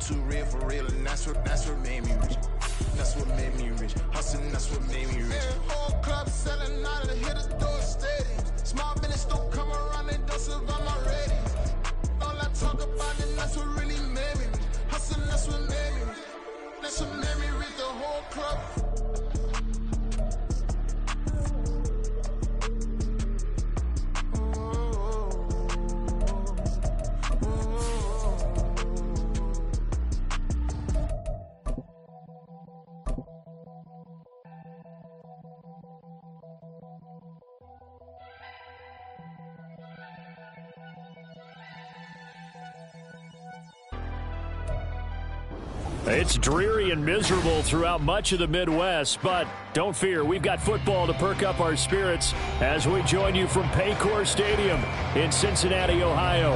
too real for real, and that's what made me rich. That's what made me rich. Hustling, that's what made me rich. Man, whole club selling out of the hit the door stadiums. Small business don't come around, they don't survive my ratings. All I talk about it, that's what really made me rich. Hustling, that's what made me rich. That's what made me rich, the whole club. It's dreary and miserable throughout much of the Midwest, but don't fear, we've got football to perk up our spirits as we join you from Paycor Stadium in Cincinnati, Ohio.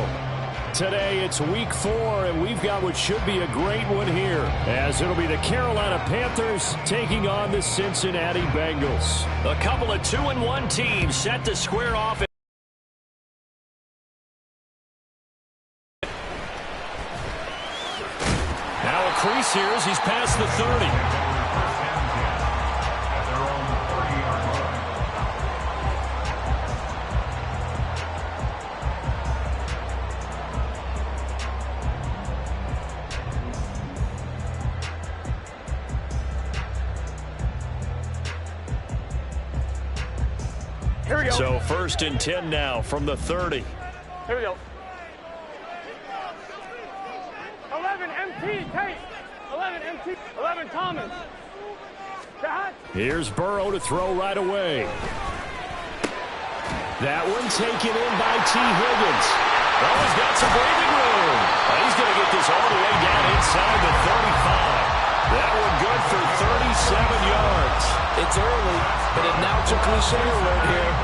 Today it's week 4, and we've got what should be a great one here, as it'll be the Carolina Panthers taking on the Cincinnati Bengals. A couple of 2-1 teams set to square off. Crease here as he's past the 30. Here we go. So 1st and 10 now from the 30. Here we go. 11 MT, Tate. 11 MT, 11 Thomas. Shot. Here's Burrow to throw right away. That one taken in by T. Higgins. Oh, he's got some breathing room. He's going to get this all the way down inside the 35. That one good for 37 yards. It's early, but it now took cliche word here.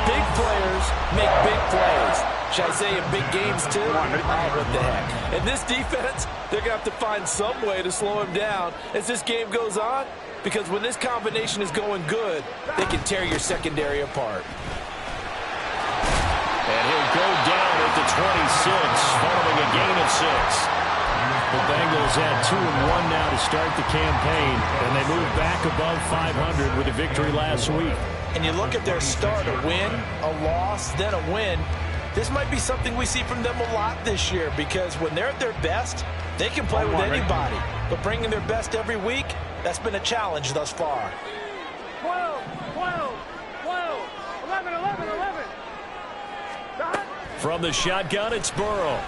Big players make big plays. Should I say in big games, too? Oh, what the heck. And this defense, they're going to have to find some way to slow him down as this game goes on, because when this combination is going good, they can tear your secondary apart. And he'll go down at the 26, following a gain of 6. The Bengals had 2-1 now to start the campaign, and they moved back above 500 with a victory last week. And you look at their start, a win, a loss, then a win. This might be something we see from them a lot this year, because when they're at their best, they can play with anybody. But bringing their best every week, that's been a challenge thus far. 12, 12, 12, 11, 11, 11. Shot. From the shotgun, it's Burrow.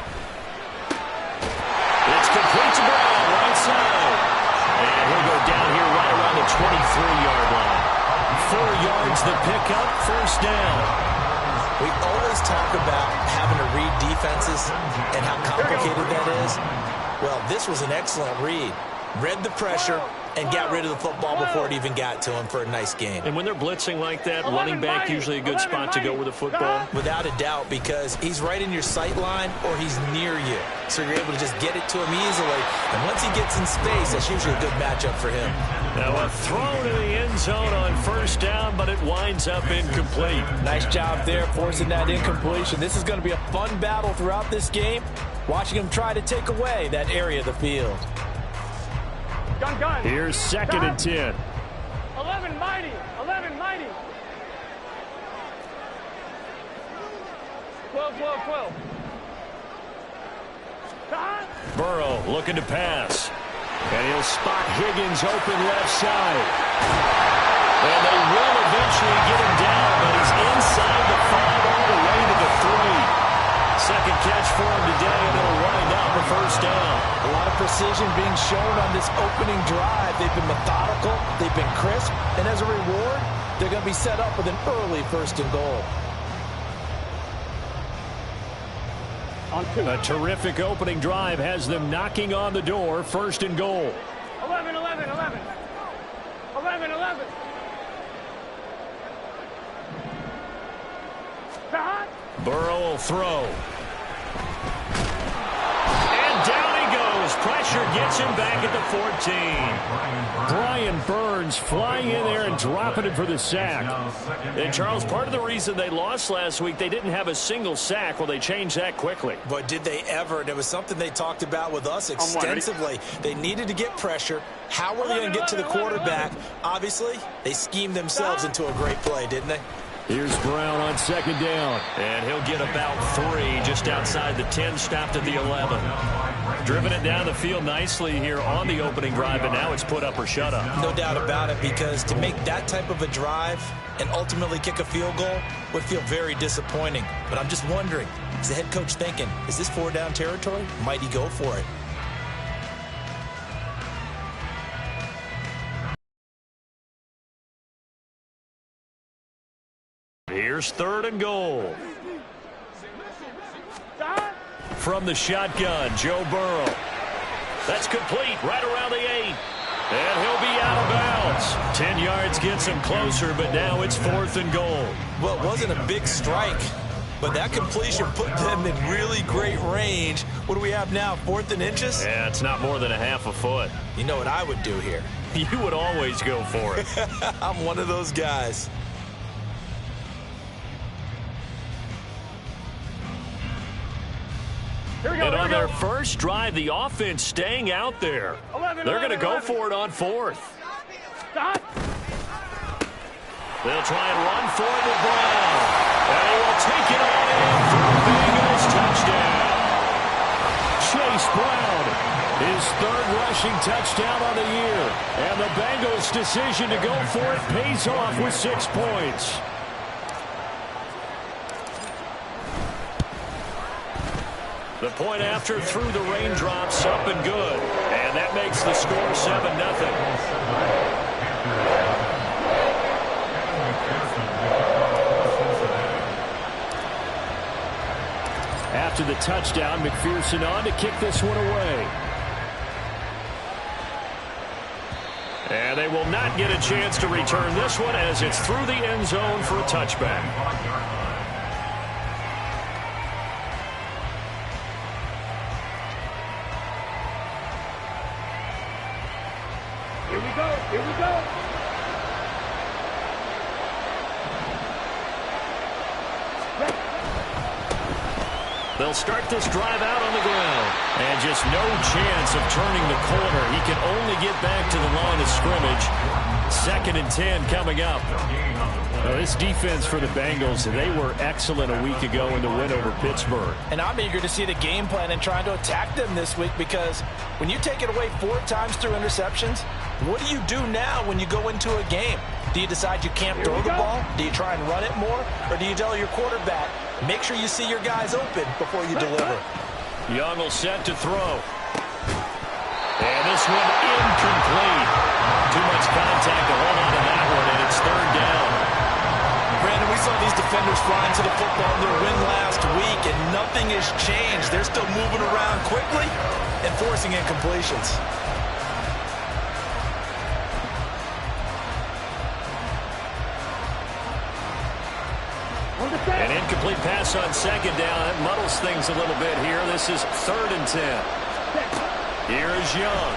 It's complete to Burrow, right side. And he'll go down here right around the 23-yard line. 4 yards the pickup, 1st down. We always talk about having to read defenses and how complicated that is. Well, this was an excellent read. Read the pressure and got rid of the football before it even got to him for a nice gain. And when they're blitzing like that, running back usually a good spot to go with the football. Without a doubt, because he's right in your sight line or he's near you. So you're able to just get it to him easily. And once he gets in space, that's usually a good matchup for him. Now a throw to the end zone on 1st down, but it winds up incomplete. Nice job there forcing that incompletion. This is going to be a fun battle throughout this game, watching him try to take away that area of the field. Gun. Here's 2nd and 10. 11 mighty. 11 mighty. 12, 12, 12. Shot. Burrow looking to pass. And he'll spot Higgins open left side. And they will eventually get him down, but he's inside the 5 all the way to the 3. Second catch for him today, and it'll wind out the 1st down. A lot of precision being shown on this opening drive. They've been methodical, they've been crisp, and as a reward, they're going to be set up with an early 1st and goal. A terrific opening drive has them knocking on the door, 1st and goal. 11, 11, 11. 11, 11. Shot. Burrow will throw. And down he goes. Pressure pressure gets him back at the 14. Brian Burns flying in there and dropping it for the sack. And, Charles, part of the reason they lost last week, they didn't have a single sack. Well, they changed that quickly. But did they ever? And it was something they talked about with us extensively. They needed to get pressure. How were they going to get to the quarterback? Obviously, they schemed themselves into a great play, didn't they? Here's Brown on second down. And he'll get about 3 just outside the 10, stopped at the 11. Driven it down the field nicely here on the opening drive, but now it's put up or shut up. No doubt about it, because to make that type of a drive and ultimately kick a field goal would feel very disappointing. But I'm just wondering, is the head coach thinking, is this 4-down territory? Might he go for it? Here's 3rd and goal. From the shotgun, Joe Burrow. That's complete right around the 8. And he'll be out of bounds. 10 yards gets him closer, but now it's 4th and goal. Well, it wasn't a big strike, but that completion put them in really great range. What do we have now, 4th and inches? Yeah, it's not more than a half a foot. You know what I would do here? You would always go for it. I'm one of those guys. And on their first drive, the offense staying out there. They're going to go for it on 4th. They'll try and run for it with Brown. And he will take it all in for a Bengals touchdown. Chase Brown, his 3rd rushing touchdown on the year. And the Bengals' decision to go for it pays off with 6 points. The point after through the raindrops, up and good. And that makes the score 7-0. After the touchdown, McPherson on to kick this one away. And they will not get a chance to return this one as it's through the end zone for a touchback. Here we go. They'll start this drive out on the ground. And just no chance of turning the corner. He can only get back to the line of scrimmage. 2nd and 10 coming up. Now, this defense for the Bengals, they were excellent a week ago in the win over Pittsburgh. And I'm eager to see the game plan and trying to attack them this week, because when you take it away 4 times through interceptions, what do you do now when you go into a game? Do you decide you can't throw the ball? Do you try and run it more? Or do you tell your quarterback, make sure you see your guys open before you deliver? Young will set to throw. And this one incomplete. Too much contact to hold on to that one, and it's 3rd down. Brandon, we saw these defenders flying to the football in their win last week, and nothing has changed. They're still moving around quickly and forcing incompletions. An incomplete pass on 2nd down. That muddles things a little bit here. This is 3rd and 10. Here is Young.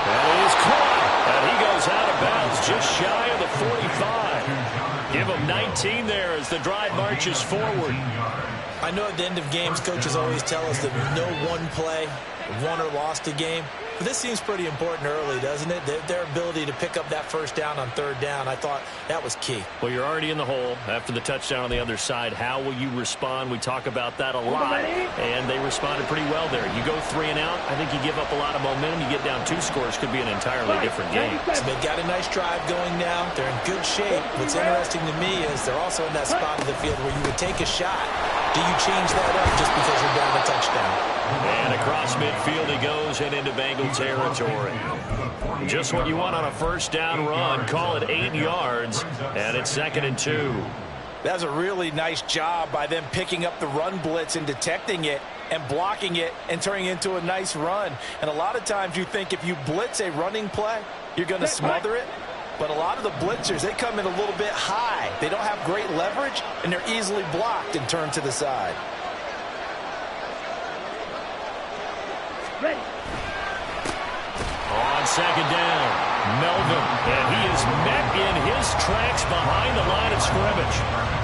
And it is caught. And he goes out of bounds just shy of the 45. Give him 19 there as the drive marches forward. I know at the end of games, coaches always tell us that no one play won or lost a game. But this seems pretty important early, doesn't it? Their ability to pick up that 1st down on 3rd down, I thought that was key. Well, you're already in the hole after the touchdown on the other side. How will you respond? We talk about that a lot, and they responded pretty well there. You go 3 and out, I think you give up a lot of momentum. You get down 2 scores, could be an entirely different game. So they've got a nice drive going now. They're in good shape. What's interesting to me is they're also in that spot of the field where you would take a shot. Do you change that up just because you're down a touchdown? And across midfield he goes and into Bengal territory. Just what you want on a 1st down run. Call it 8 yards, and it's 2nd and 2. That's a really nice job by them picking up the run blitz and detecting it and blocking it and turning it into a nice run. And a lot of times you think if you blitz a running play, you're going to smother it. But a lot of the blitzers, they come in a little bit high. They don't have great leverage, and they're easily blocked and turned to the side. On second down, Melvin, and he is met in his tracks behind the line of scrimmage.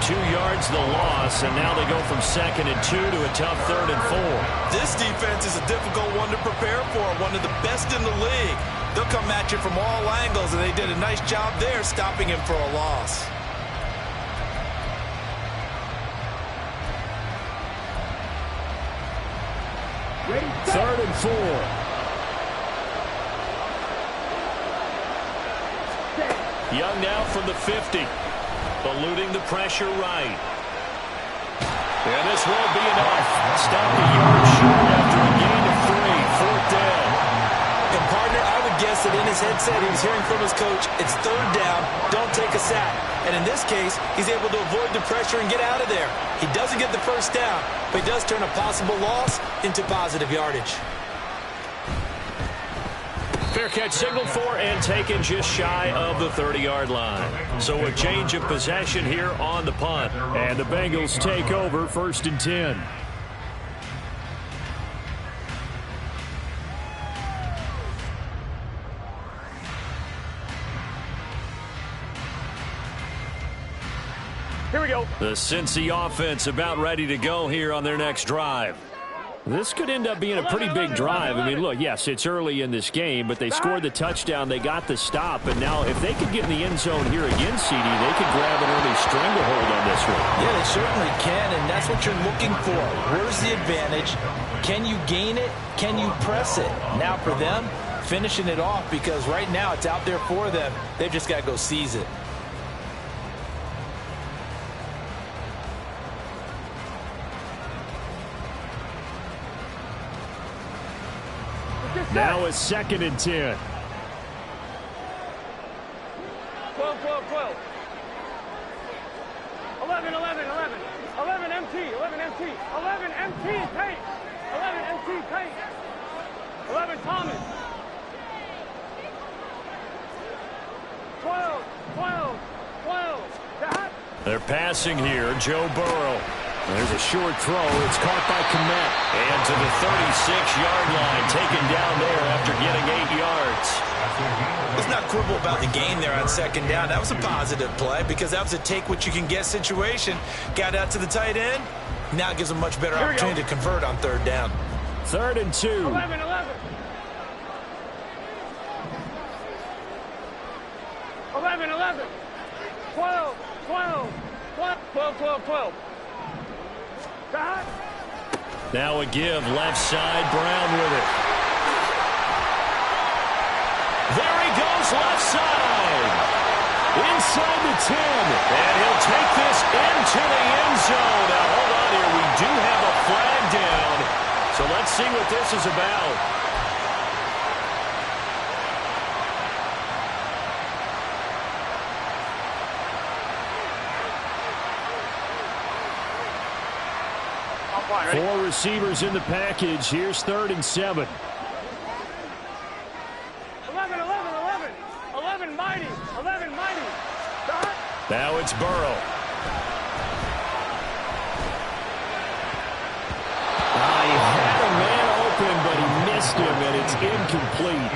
2 yards the loss, and now they go from 2nd and 2 to a tough 3rd and 4. This defense is a difficult one to prepare for, one of the best in the league. They'll come at you from all angles, and they did a nice job there stopping him for a loss. Third and 4. Young now from the 50, eluding the pressure right. And this won't be enough. Stopped a yard short after a gain of 3, 4th down. And partner, I would guess that in his headset he was hearing from his coach, it's 3rd down, don't take a sack. And in this case, he's able to avoid the pressure and get out of there. He doesn't get the 1st down, but he does turn a possible loss into positive yardage. Fair catch signaled for and taken just shy of the 30-yard line. So a change of possession here on the punt. And the Bengals take over 1st and 10. Here we go. The Cincy offense about ready to go here on their next drive. This could end up being a pretty big drive. I mean, look, yes, it's early in this game, but they scored the touchdown. They got the stop. And now if they could get in the end zone here again, CD, they could grab an early stranglehold on this one. Yeah, they certainly can, and that's what you're looking for. Where's the advantage? Can you gain it? Can you press it? Now for them, finishing it off, because right now it's out there for them. They've just got to go seize it. Now it's 2nd and 10. 12, 12, 12. 11, 11, 11. 11 MT, 11 MT. 11 MT paint. 11 MT paint. 11 Thomas. 12, 12, 12. That. They're passing here. Joe Burrow. There's a short throw. It's caught by Kmet. And to the 36-yard line, taken down there after getting 8 yards. Let's not quibble about the gain there on 2nd down. That was a positive play because that was a take-what-you-can-get situation. Got out to the tight end. Now it gives them much better opportunity to convert on 3rd down. 3rd and 2. 11, 11. 11, 11. 12, 12, 12, 12, 12, 12. Now a give, left side, Brown with it. There he goes, left side. Inside the 10. And he'll take this into the end zone. Now hold on here, we do have a flag down. So let's see what this is about. Four receivers in the package. Here's 3rd and 7. 11, 11, 11. 11 mighty. 11 mighty. Now it's Burrow. He had a man open, but he missed him, and it's incomplete.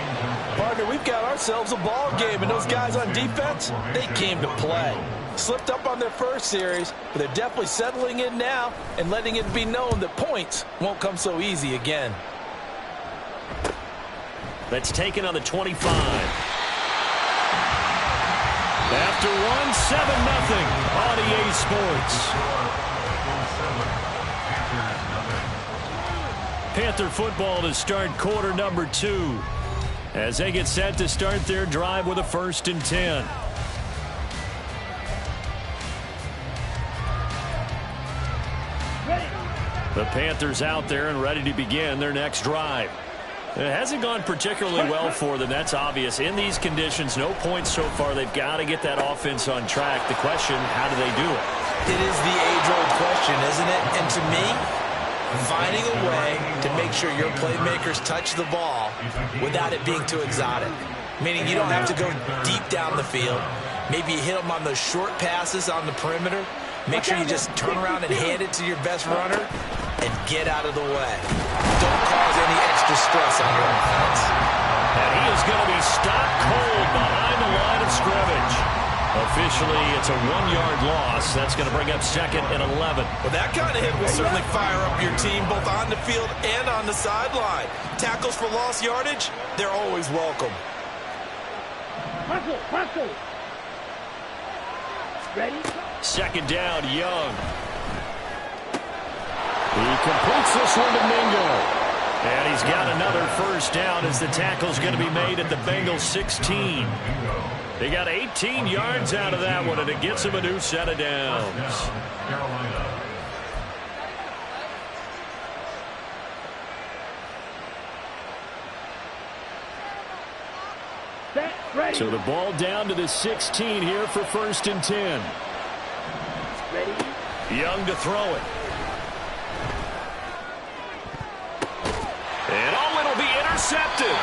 Partner, we've got ourselves a ball game, and those guys on defense, they came to play. Slipped up on their first series, but they're definitely settling in now and letting it be known that points won't come so easy again. That's taken on the 25. After one, 7-0 on EA Sports. Panther football to start quarter number 2 as they get set to start their drive with a 1st and 10. The Panthers out there and ready to begin their next drive. It hasn't gone particularly well for them. That's obvious. In these conditions, no points so far. They've got to get that offense on track. The question, how do they do it? It is the age-old question, isn't it? And to me, finding a way to make sure your playmakers touch the ball without it being too exotic. Meaning you don't have to go deep down the field. Maybe you hit them on those short passes on the perimeter. Make sure you just turn around and hand it to your best runner and get out of the way. Don't cause any extra stress on your offense. And he is going to be stopped cold behind the line of scrimmage. Officially, it's a 1-yard loss. That's going to bring up 2nd and 11. Well, that kind of hit will certainly fire up your team both on the field and on the sideline. Tackles for lost yardage, they're always welcome. Hustle. Ready? 2nd down, Young. He completes this one to Mingo. And he's got another 1st down as the tackle's going to be made at the Bengals 16. They got 18 yards out of that one, and it gets him a new set of downs. So the ball down to the 16 here for 1st and 10. Ready? Young to throw it. And it'll be intercepted.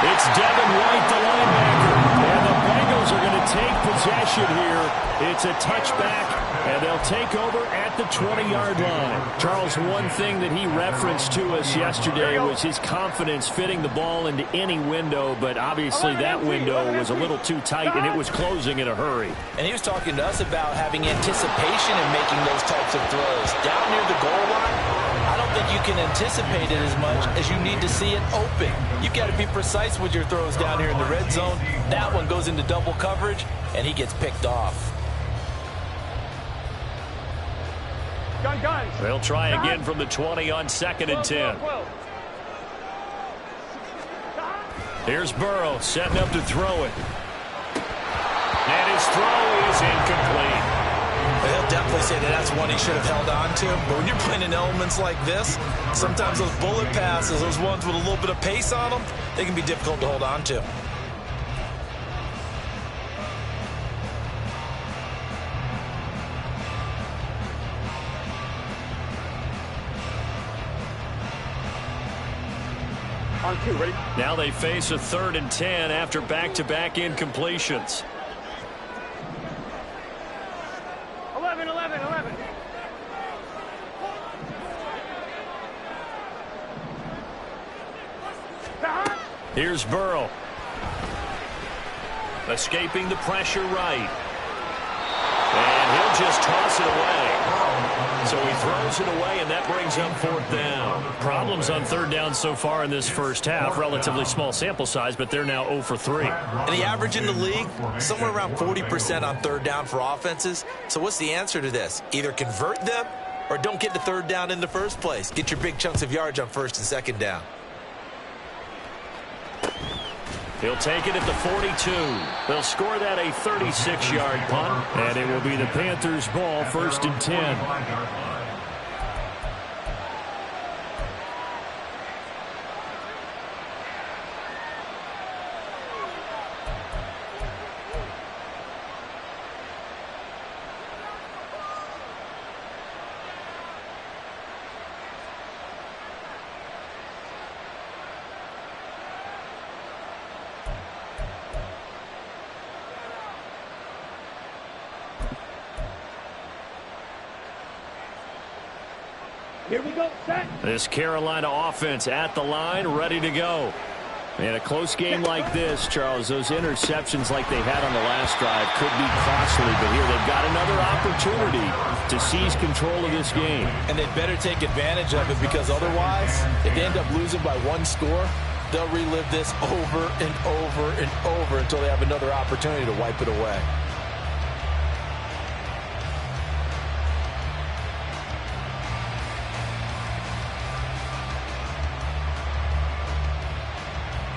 It's Devin White, the linebacker. And the Bengals are going to take possession here. It's a touchback, and they'll take over at the 20-yard line. Charles, one thing that he referenced to us yesterday was his confidence fitting the ball into any window, but obviously that window was a little too tight, and it was closing in a hurry. And he was talking to us about having anticipation in making those types of throws. Down near the goal line, I don't think you can anticipate it as much as you need to see it open. You've got to be precise with your throws down here in the red zone. That one goes into double coverage, and he gets picked off. Gun. They'll try again from the 20 on 2nd and 10. Here's Burrow setting up to throw it. And his throw is incomplete. They'll definitely say that that's one he should have held on to. But when you're playing in elements like this, sometimes those bullet passes, those ones with a little bit of pace on them, they can be difficult to hold on to. On 2, ready? Now they face a 3rd and 10 after back-to-back incompletions. 11. Here's Burrow. Escaping the pressure right. And he'll just toss it away. So he throws it away, and that brings up 4th down. Problems on 3rd down so far in this first half. Relatively small sample size, but they're now 0 for 3. And the average in the league, somewhere around 40% on 3rd down for offenses. So what's the answer to this? Either convert them or don't get the 3rd down in the first place. Get your big chunks of yards on 1st and 2nd down. He'll take it at the 42. They'll score that a 36-yard punt, and it will be the Panthers' ball, 1st and 10. Here we go, set. This Carolina offense at the line, ready to go. In a close game like this, Charles, those interceptions like they had on the last drive could be costly, but here they've got another opportunity to seize control of this game. And they'd better take advantage of it, because otherwise, if they end up losing by 1 score, they'll relive this over and over and over until they have another opportunity to wipe it away.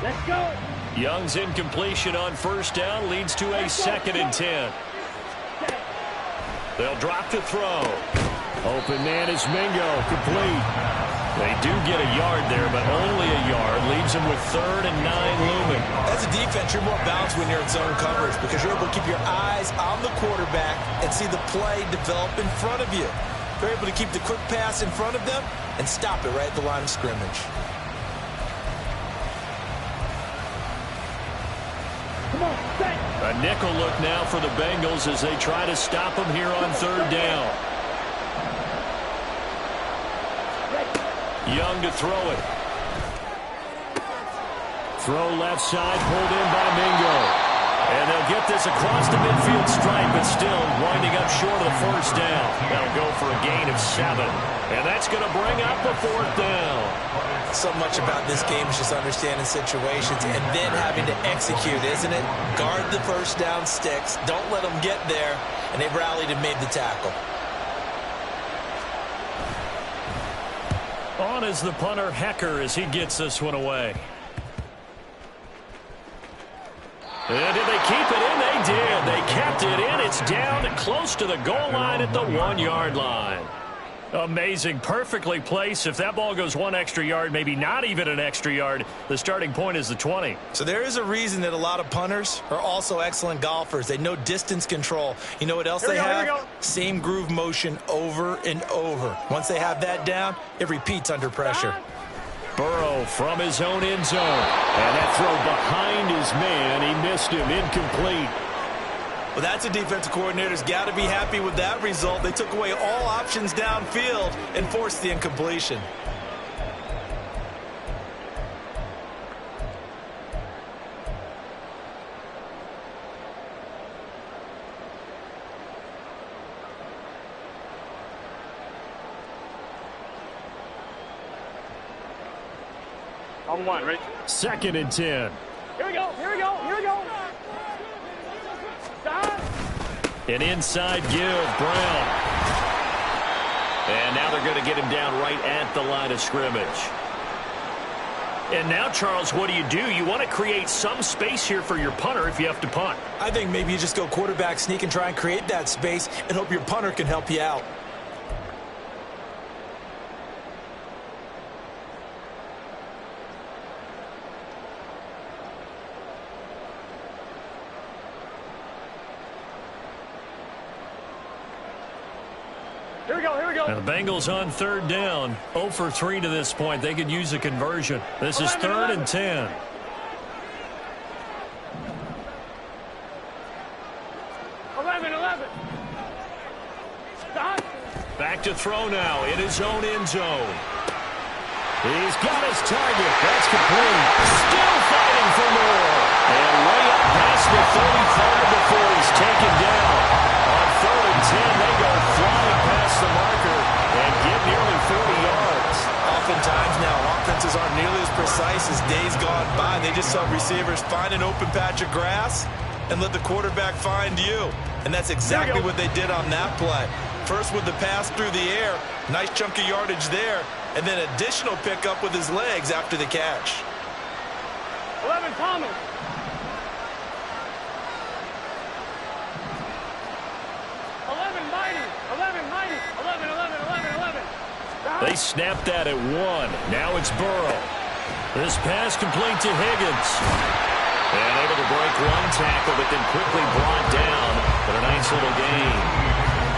Let's go. Young's incompletion on 1st down leads to a 2nd and 10. They'll drop to throw. Open man is Mingo, complete. They do get a yard there, but only a yard. Leaves them with 3rd and 9 looming. As a defense, you're more balanced when you're in zone coverage, because you're able to keep your eyes on the quarterback and see the play develop in front of you. You're able to keep the quick pass in front of them and stop it right at the line of scrimmage. A nickel look now for the Bengals as they try to stop them here on 3rd down. Young to throw it. Throw left side, pulled in by Mingo. And they'll get this across the midfield stripe, but still winding up short of the first down. That'll go for a gain of 7. And that's going to bring up a 4th down. So much about this game is just understanding situations and then having to execute, isn't it? Guard the first down sticks. Don't let them get there. And they rallied and made the tackle. On is the punter, Hecker, as he gets this one away. And did they keep it in? They did. They kept it in. It's down close to the goal line at the 1-yard line. Amazing. Perfectly placed. If that ball goes 1 extra yard, maybe not even an extra yard, the starting point is the 20. So there is a reason that a lot of punters are also excellent golfers. They know distance control. You know what else they have? Same groove motion over and over. Once they have that down, it repeats under pressure. Burrow from his own end zone. And that throw behind his man. He missed him. Incomplete. Well, that's a defensive coordinator's got to be happy with that result. They took away all options downfield and forced the incompletion. On 1, Rich. 2nd and 10. Here we go, here we go, here we go. Stop. An inside give, Brown. And now they're going to get him down right at the line of scrimmage. And now, Charles, what do? You want to create some space here for your punter if you have to punt. I think maybe you just go quarterback sneak and try and create that space and hope your punter can help you out. Here we go, here we go. And the Bengals on 3rd down. 0 for 3 to this point. They could use a conversion. This is 3rd and 10. Stop. Back to throw now in his own end zone. He's got his target. That's complete. Still fighting for more. And way up past the 35 before he's taken down. On 3rd and 10, they go flying past the marker and get nearly 40 yards. Oftentimes now, offenses aren't nearly as precise as days gone by. They just saw receivers find an open patch of grass and let the quarterback find you. And that's exactly what they did on that play. First with the pass through the air, nice chunk of yardage there, and then additional pickup with his legs after the catch. 11, Thomas. 11, Mighty. 11, Mighty. 11, 11, 11, 11. They snapped that at 1. Now it's Burrow. This pass complete to Higgins. And able to break one tackle, but then quickly brought down. But a nice little gain.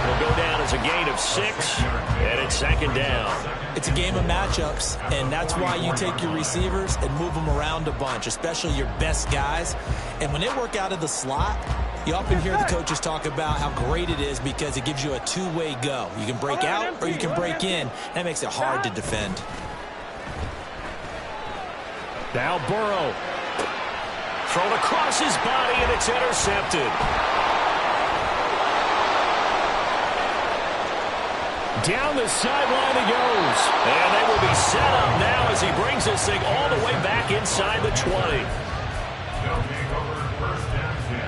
Will go down as a gain of 6, and it's 2nd down. It's a game of matchups, and that's why you take your receivers and move them around a bunch, especially your best guys. And when they work out of the slot, you often hear the coaches talk about how great it is because it gives you a two-way go. You can break out or you can break in. That makes it hard to defend. Now Burrow. Thrown across his body, and it's intercepted. Down the sideline he goes. And they will be set up now as he brings this thing all the way back inside the 20. They'll take over 1st and 10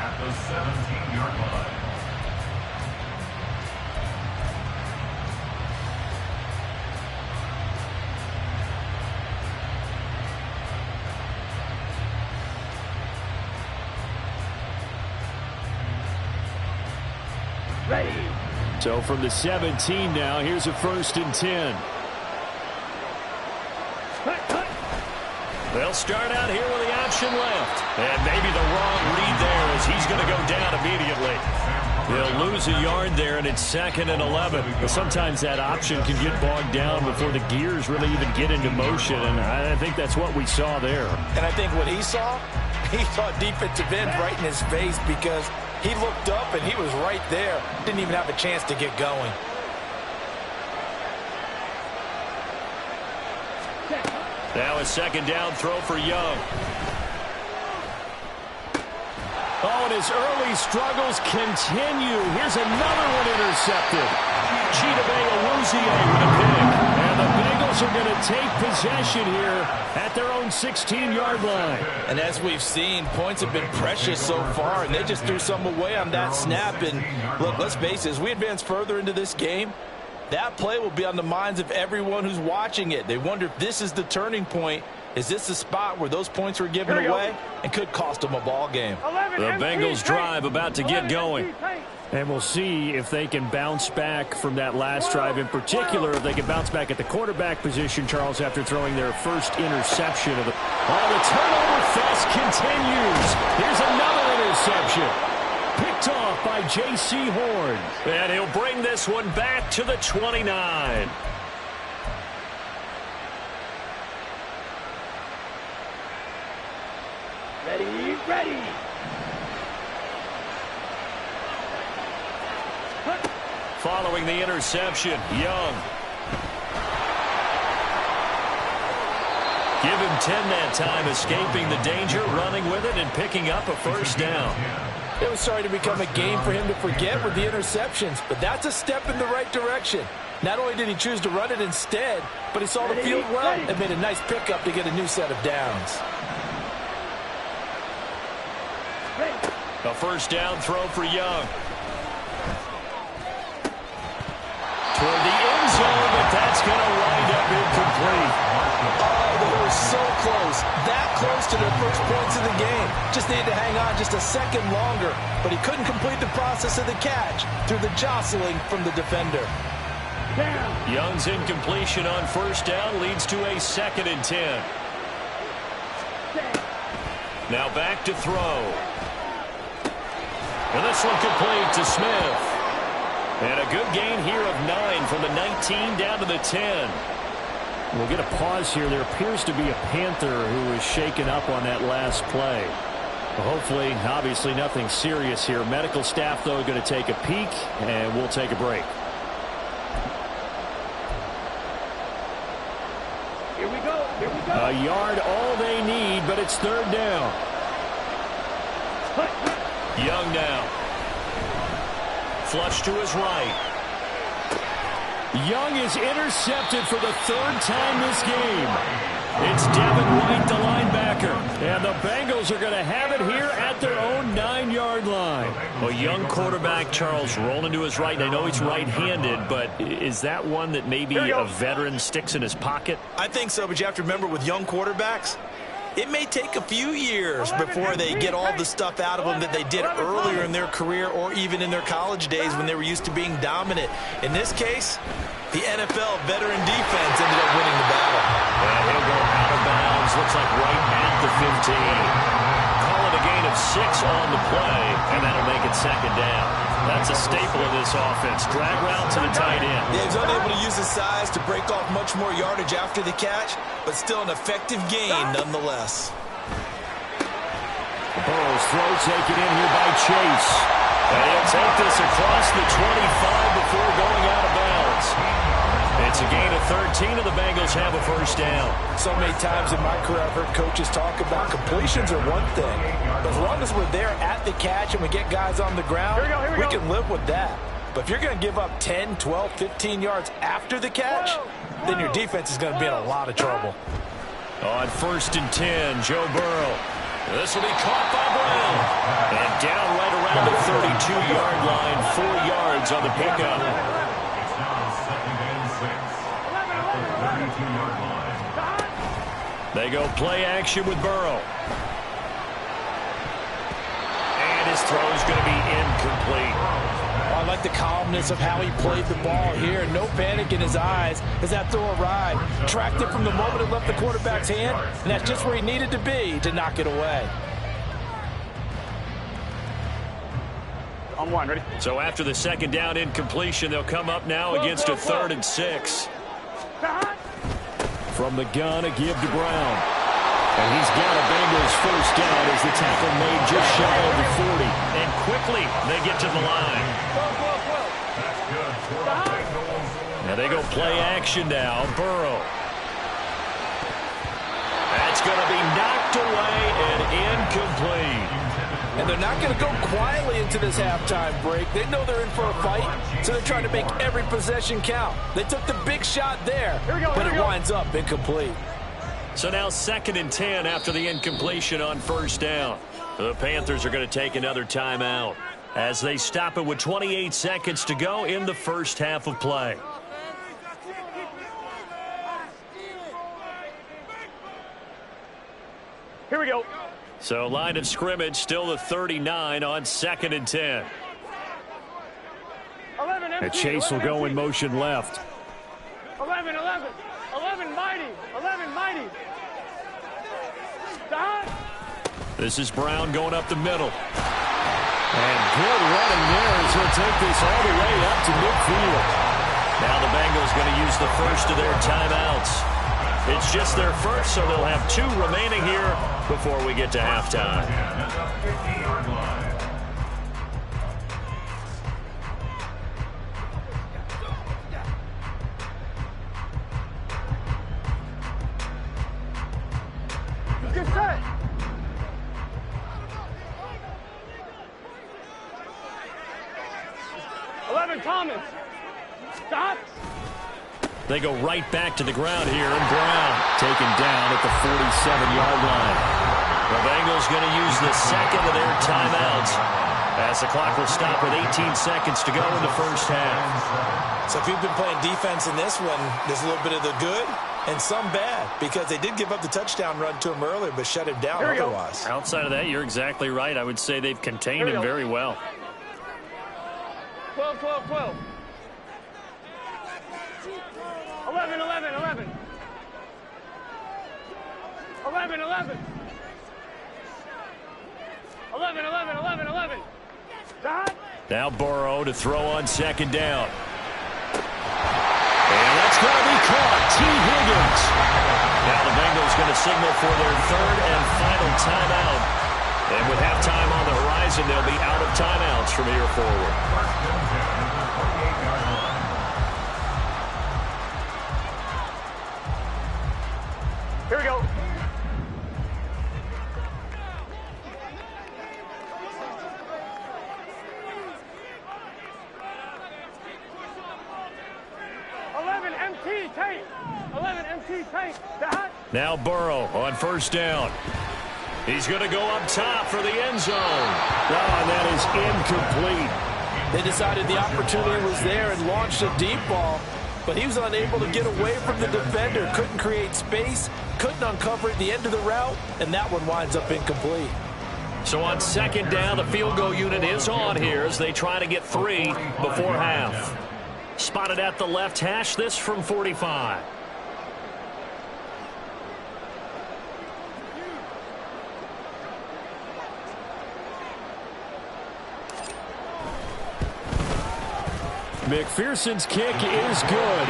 at the 17-yard line. Ready. So from the 17 now, here's a 1st and 10. They'll start out here with the option left. And maybe the wrong read there as he's going to go down immediately. They'll lose a yard there, and it's 2nd and 11. But sometimes that option can get bogged down before the gears really even get into motion, and I think that's what we saw there. And I think what he saw defensive end right in his face because he looked up and he was right there. Didn't even have a chance to get going. Now a second down throw for Young. Oh, and his early struggles continue. Here's another one intercepted. Chidobe Awuzie with a pick. And the Bengals are going to take possession here at their own 16-yard line. And as we've seen, points have been precious so far, and they just threw some away on that snap. And look, let's face it, as we advance further into this game, that play will be on the minds of everyone who's watching it. They wonder if this is the turning point. Is this the spot where those points were given away and could cost them a ball game? The Bengals drive about to get going. And we'll see if they can bounce back from that last drive. In particular, if they can bounce back at the quarterback position, Charles, after throwing their first interception of the... Oh, the turnover fest continues. Here's another interception. Picked off by J.C. Horn. And he'll bring this one back to the 29. Ready. Following the interception, Young. Give him 10 that time, escaping the danger, running with it, and picking up a first down. It was starting to become a game for him to forget with the interceptions, but that's a step in the right direction. Not only did he choose to run it instead, but he saw the field well and made a nice pickup to get a new set of downs. A first down throw for Young. Toward the end zone, but that's going to wind up incomplete. Oh, they were so close. That close to their first points of the game. Just needed to hang on just a second longer, but he couldn't complete the process of the catch through the jostling from the defender. Young's incompletion on first down leads to a 2nd and 10. Now back to throw. And this one complete to Smith. And a good gain here of 9 from the 19 down to the 10. We'll get a pause here. There appears to be a Panther who was shaken up on that last play. Well, hopefully, obviously nothing serious here. Medical staff, though, going to take a peek, and we'll take a break. Here we go. A yard all they need, but it's 3rd down. Young now. Flush to his right. Young is intercepted for the 3rd time this game. It's Devin White, the linebacker. And the Bengals are going to have it here at their own 9-yard line. A young quarterback, Charles, rolling to his right. I know he's right-handed, but is that one that maybe a veteran sticks in his pocket? I think so, but you have to remember with young quarterbacks, it may take a few years before they get all the stuff out of them that they did earlier in their career or even in their college days when they were used to being dominant. In this case, the NFL veteran defense ended up winning the battle. And he'll go out of bounds. Looks like right at the 15. Call it a gain of 6 on the play, and that'll make it 2nd down. That's a staple of this offense. Drag route to the tight end. Yeah, he's unable to use his size to break off much more yardage after the catch, but still an effective gain nonetheless. Burrow's throw taken in here by Chase. And he'll take this across the 25 before going out of bounds. It's a gain of 13, and the Bengals have a first down. So many times in my career I've heard coaches talk about completions are one thing, but as long as we're there at the catch and we get guys on the ground, we can live with that. But if you're going to give up 10, 12, 15 yards after the catch, then your defense is going to be in a lot of trouble. On 1st and 10, Joe Burrow. This will be caught by Brown. And down right around the 32-yard line, 4 yards on the pickup. It's now 2nd and 6 at the 32-yard line. They go play action with Burrow. And his throw is going to be incomplete. I like the calmness of how he played the ball here. No panic in his eyes as that throw arrived. Tracked it from the moment it left the quarterback's hand, and that's just where he needed to be to knock it away. On 1, ready? So after the 2nd down incompletion, they'll come up now against a 3rd and 6. From the gun, a give to Brown. And he's got a Bengals first down as the tackle made just shy of the 40. And quickly, they get to the line. That's good for the Bengals. Now they go play action now. Burrow. going to be knocked away and incomplete. And they're not going to go quietly into this halftime break. They know they're in for a fight, so they're trying to make every possession count. They took the big shot there, but it winds up incomplete. So now 2nd and 10 after the incompletion on first down. The Panthers are going to take another timeout as they stop it with 28 seconds to go in the first half of play. Here we go. So line of scrimmage still the 39 on 2nd and 10. 11 empty, And Chase will go in motion left. 11 mighty. 11 mighty. Dot. This is Brown going up the middle. And good running there as he'll take this all the way up to midfield. Now the Bengals going to use the first of their timeouts. It's just their first, so they'll have 2 remaining here before we get to halftime. Get set. Thomas. Stop. They go right back to the ground here, and Brown taken down at the 47-yard line. The Bengals going to use the second of their timeouts as the clock will stop with 18 seconds to go in the first half. So if you've been playing defense in this one, there's a little bit of the good and some bad, because they did give up the touchdown run to him earlier but shut him down otherwise. Outside of that, you're exactly right. I would say they've contained him very well. 12, 12, 12. 11, 11, 11. 11, 11. 11, 11, 11, 11. Dot. Now Burrow to throw on second down. And that's going to be caught. T. Higgins. Now the Bengals going to signal for their third and final timeout. And with halftime on the horizon, they'll be out of timeouts from here forward. Here we go. MT tape. 11 MT tape. Now Burrow on first down. He's going to go up top for the end zone. Oh, and that is incomplete. They decided the opportunity was there and launched a deep ball, but he was unable to get away from the defender. Couldn't create space, couldn't uncover at the end of the route, and that one winds up incomplete. So on second down, the field goal unit is on here as they try to get 3 before half. Spotted at the left hash, this from 45. McPherson's kick is good.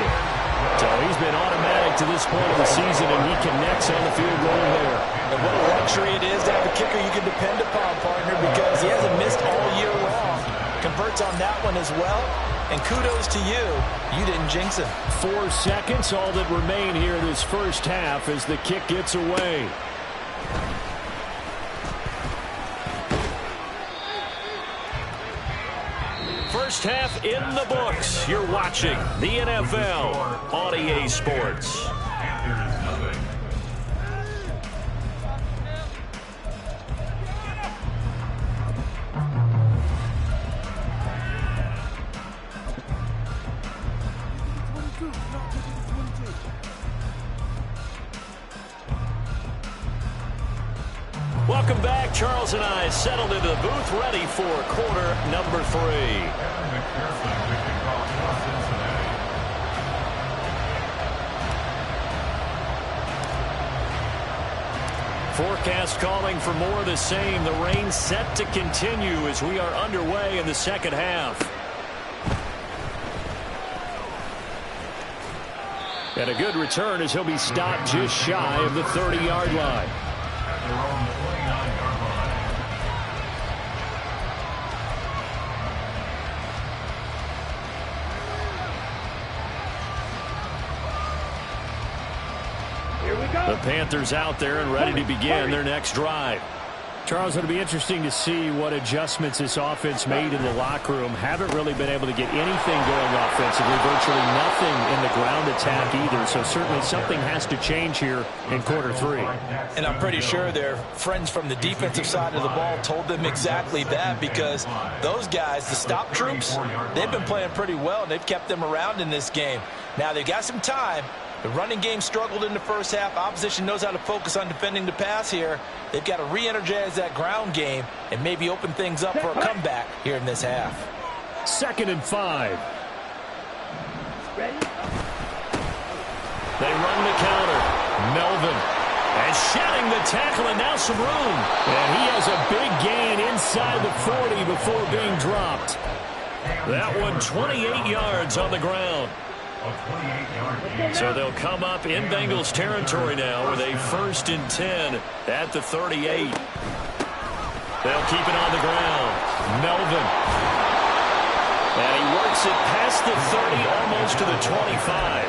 So he's been automatic to this point of the season, and he connects on the field goal there. And what a luxury it is to have a kicker you can depend upon, partner, because he hasn't missed all year long. Converts on that one as well. And kudos to you. You didn't jinx him. 4 seconds, all that remain here this first half as the kick gets away. First half in the books. You're watching the NFL on EA Sports. Welcome back. Charles and I settled into the booth, ready for quarter number 3. Forecast calling for more of the same. The rain set to continue as we are underway in the second half. And a good return as he'll be stopped just shy of the 30-yard line. Here The Panthers out there and ready to begin their next drive. Charles, it'll be interesting to see what adjustments this offense made in the locker room. Haven't really been able to get anything going offensively, virtually nothing in the ground attack either. So certainly something has to change here in quarter 3. And I'm pretty sure their friends from the defensive side of the ball told them exactly that, because those guys, the stop troops, they've been playing pretty well, and they've kept them around in this game. Now they've got some time. The running game struggled in the first half. Opposition knows how to focus on defending the pass here. They've got to re-energize that ground game and maybe open things up for a comeback here in this half. 2nd and 5. They run the counter. Melvin. And shedding the tackle, and now some room. And he has a big gain inside the 40 before being dropped. That one 28 yards on the ground. So they'll come up in Bengals territory now with a 1st and 10 at the 38. They'll keep it on the ground. Melvin. And he works it past the 30, almost to the 25.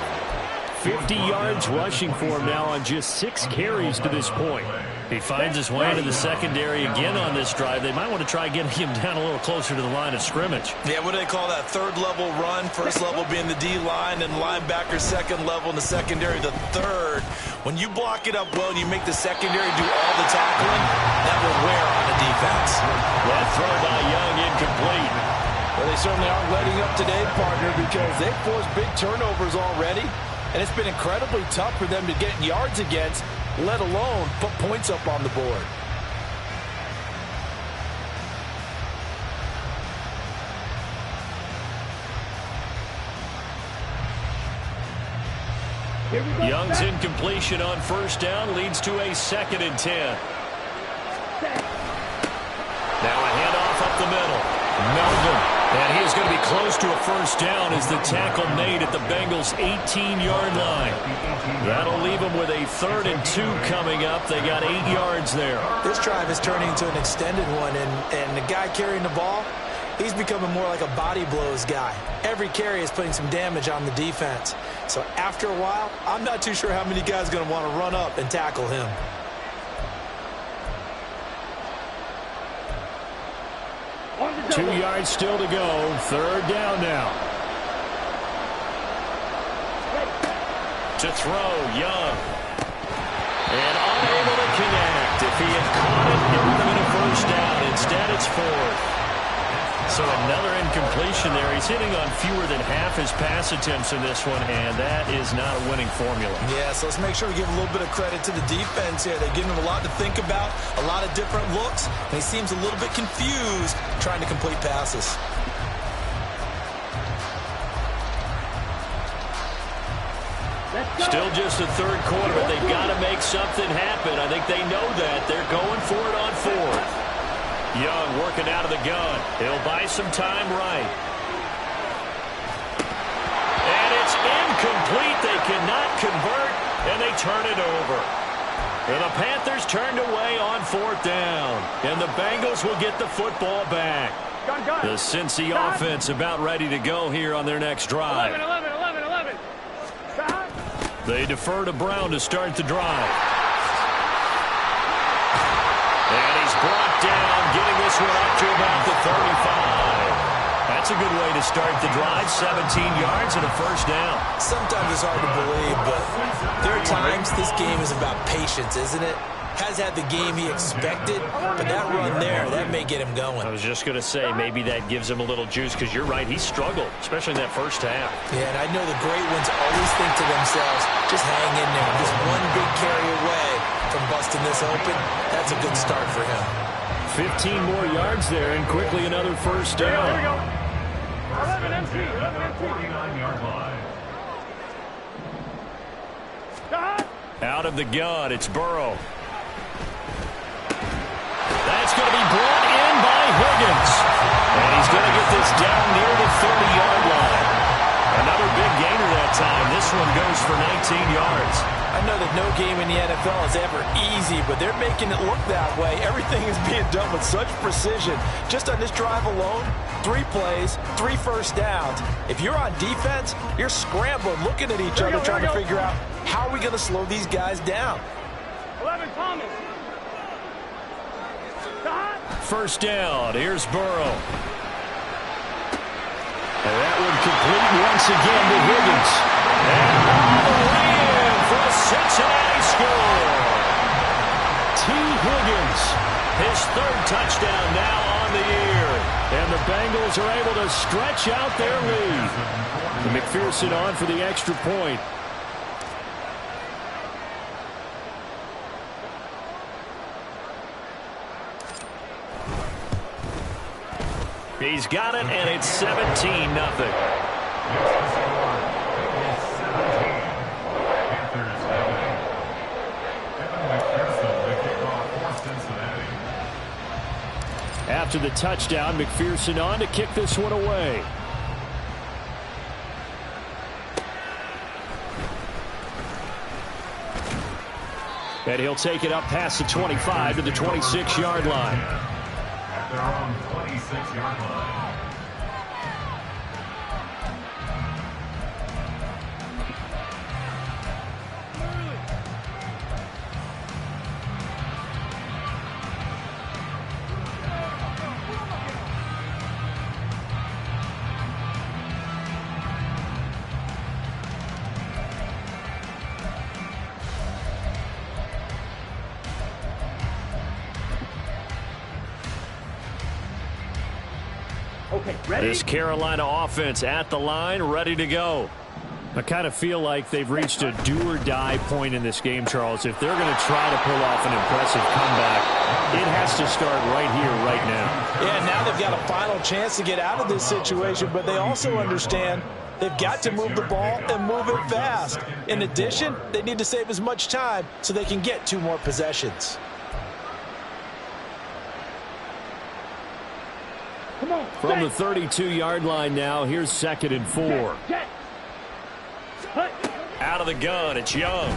50 yards rushing for him now on just 6 carries to this point. He finds his way into the secondary again on this drive. They might want to try getting him down a little closer to the line of scrimmage. Yeah, what do they call that? 3rd level run. 1st level being the D-line, and linebacker 2nd level, and the secondary the 3rd. When you block it up well and you make the secondary do all the tackling, that will wear on the defense. That throw by Young incomplete. Well, they certainly aren't letting up today, partner, because they've forced big turnovers already. And it's been incredibly tough for them to get yards against, let alone put points up on the board. Young's incompletion on 1st down leads to a 2nd and 10. Now a handoff up the middle. Melvin. And he is going to be close to a 1st down as the tackle made at the Bengals' 18-yard line. That'll leave them with a 3rd and 2 coming up. They got 8 yards there. This drive is turning into an extended one, and the guy carrying the ball, he's becoming more like a body blows guy. Every carry is putting some damage on the defense. So after a while, I'm not too sure how many guys are going to want to run up and tackle him. Two yards still to go. 3rd down now. To throw, Young. And unable to connect. If he had caught it, it would have been a 1st down. Instead, it's 4th. So another incompletion there. He's hitting on fewer than half his pass attempts in this one, and that is not a winning formula. Yeah, so let's make sure we give a little bit of credit to the defense here. They're giving him a lot to think about, a lot of different looks, and he seems a little bit confused trying to complete passes. Still just the 3rd quarter, but they've got to make something happen. I think they know that. They're going for it on 4th. Young working out of the gun. He'll buy some time right. And it's incomplete. They cannot convert, and they turn it over. And the Panthers turned away on 4th down. And the Bengals will get the football back. The Cincy offense about ready to go here on their next drive. 11. They defer to Brown to start the drive. And he's brought down, getting this one up to about the 35. That's a good way to start the drive. 17 yards and a 1st down. Sometimes it's hard to believe, but there are times this game is about patience, isn't it? Has had the game he expected, but that run there, that may get him going. I was just going to say, maybe that gives him a little juice, because you're right, he struggled, especially in that 1st half. Yeah, and I know the great ones always think to themselves, just hang in there. Just one big carry away from busting this open. That's a good start for him. 15 more yards there, and quickly another 1st down. Here we go. 11 MT. 49-yard line. Out of the gun, it's Burrow. That's going to be brought in by Higgins. And he's going to get this down near the 30-yard line. Another big gainer that time. This one goes for 19 yards. I know that no game in the NFL is ever easy, but they're making it look that way. Everything is being done with such precision. Just on this drive alone, 3 plays, 3 first downs. If you're on defense, you're scrambling, looking at each other, trying to figure out How are we going to slow these guys down? 11 Thomas. First down. Here's Burrow. And that one complete once again to Higgins. And all the way in for a Cincinnati score. T. Higgins, his third touchdown now on the year. And the Bengals are able to stretch out their lead. McPherson on for the extra point. He's got it, and it's 17-0. After the touchdown, McPherson on to kick this one away. And he'll take it up past the 25 to the 26-yard line. At their own 26-yard line. This Carolina offense at the line, ready to go. I kind of feel like they've reached a do-or-die point in this game, Charles. If they're going to try to pull off an impressive comeback, it has to start right here, right now. Yeah, now they've got a final chance to get out of this situation, but they also understand they've got to move the ball and move it fast. In addition, they need to save as much time so they can get 2 more possessions. From the 32-yard line now, here's 2nd and 4. Out of the gun, it's Young.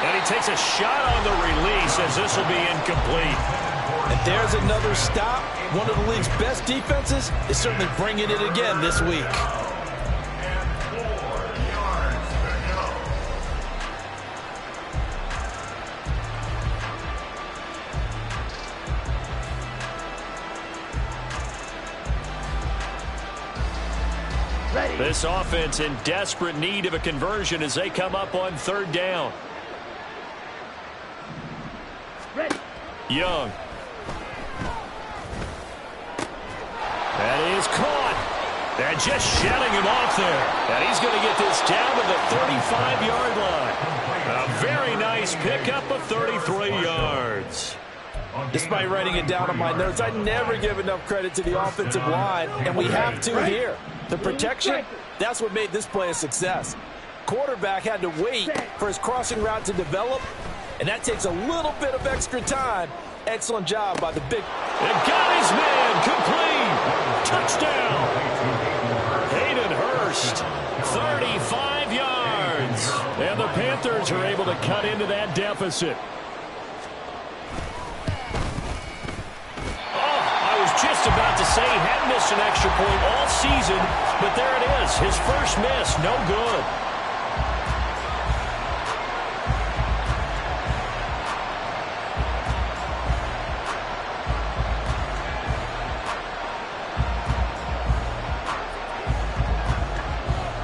And he takes a shot on the release as this will be incomplete. And there's another stop. One of the league's best defenses is certainly bringing it again this week. This offense in desperate need of a conversion as they come up on 3rd down. Young. That is caught. And just shutting him off there. And he's going to get this down to the 35-yard line. A very nice pickup of 33 yards. Despite writing it down on my notes, I never give enough credit to the offensive line, and we have to here. The protection, that's what made this play a success. Quarterback had to wait for his crossing route to develop, and that takes a little bit of extra time. Excellent job by the big. And got his man complete. Touchdown. Hayden Hurst, 35 yards. And the Panthers are able to cut into that deficit. Just about to say he hadn't missed an extra point all season, but there it is. His first miss, no good.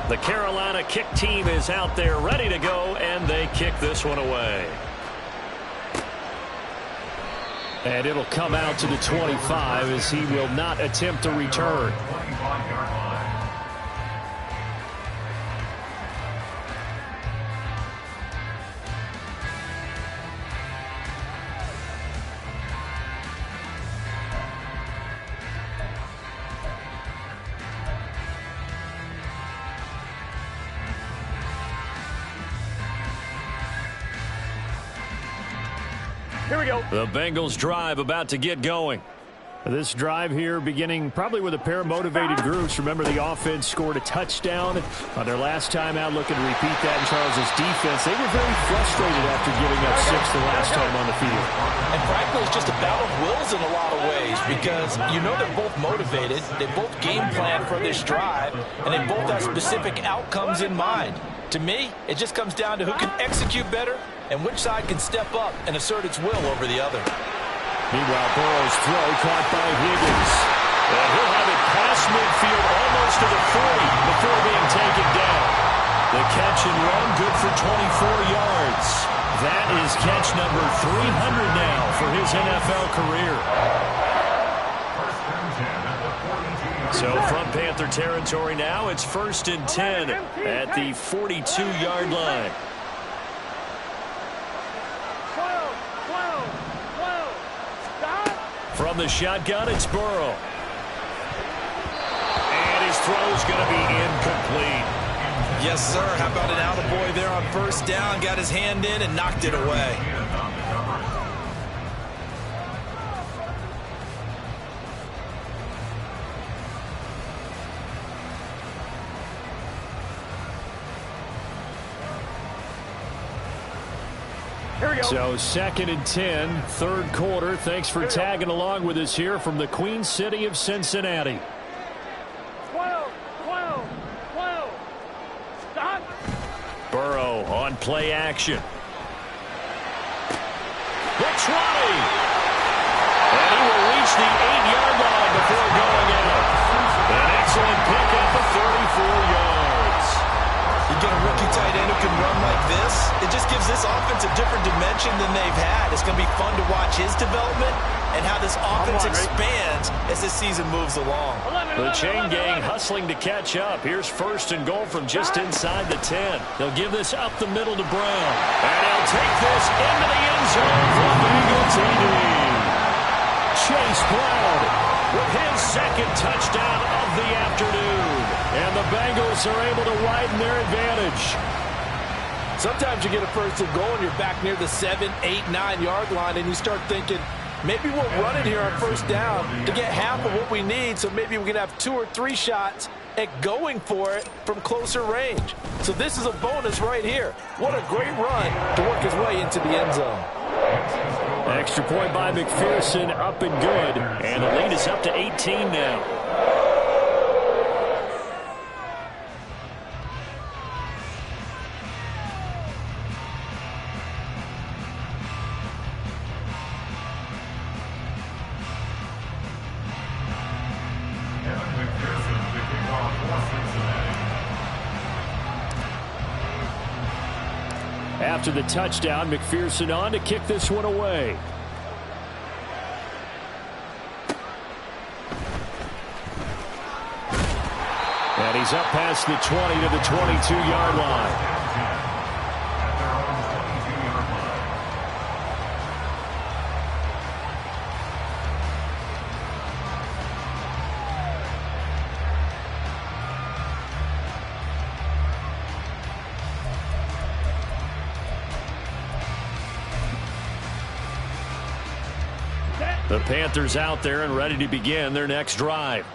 The Carolina kick team is out there ready to go, and they kick this one away. And it'll come out to the 25 as he will not attempt to return. Here we go. The Bengals drive about to get going. This drive here beginning probably with a pair of motivated groups. Remember, the offense scored a touchdown on their last time out, looking to repeat that in Charles' defense. They were very frustrated after giving up 6 the last time on the field. And frankly, it's just a battle of wills in a lot of ways because you know they're both motivated. They both game plan for this drive, and they both have specific outcomes in mind. To me, it just comes down to who can execute better and which side can step up and assert its will over the other. Meanwhile, Burrow's throw caught by Higgins. And he'll have it past midfield almost to the 40 before being taken down. The catch and run good for 24 yards. That is catch number 300 now for his NFL career. So from Panther territory now, it's 1st and 10 at the 42-yard line. 12. From the shotgun, it's Burrow. And his throw's going to be incomplete. Yes, sir. How about an attaboy there on 1st down? Got his hand in and knocked it away. So 2nd and 10, 3rd quarter. Thanks for tagging along with us here from the Queen City of Cincinnati. 12. Stop. Burrow on play action. The 20. And he will reach the 8-yard line before going out. An excellent pickup of 34 yards. You get a rookie tight end who can run like this, it just gives this offense a different dimension than they've had. It's going to be fun to watch his development and how this offense expands as this season moves along. The chain gang hustling to catch up. Here's 1st and goal from just inside the 10. They'll give this up the middle to Brown. And he'll take this into the end zone for Bengal TD. Chase Brown with his 2nd touchdown of the afternoon. And the Bengals are able to widen their advantage. Sometimes you get a 1st and goal and you're back near the 7, 8, 9-yard line and you start thinking, maybe we'll run it here on 1st down to get half of what we need, so maybe we can have 2 or 3 shots at going for it from closer range. So this is a bonus right here. What a great run to work his way into the end zone. Extra point by McPherson, up and good. And the lead is up to 18 now. After the touchdown, McPherson on to kick this one away. And he's up past the 20 to the 22-yard line. The Panthers out there and ready to begin their next drive.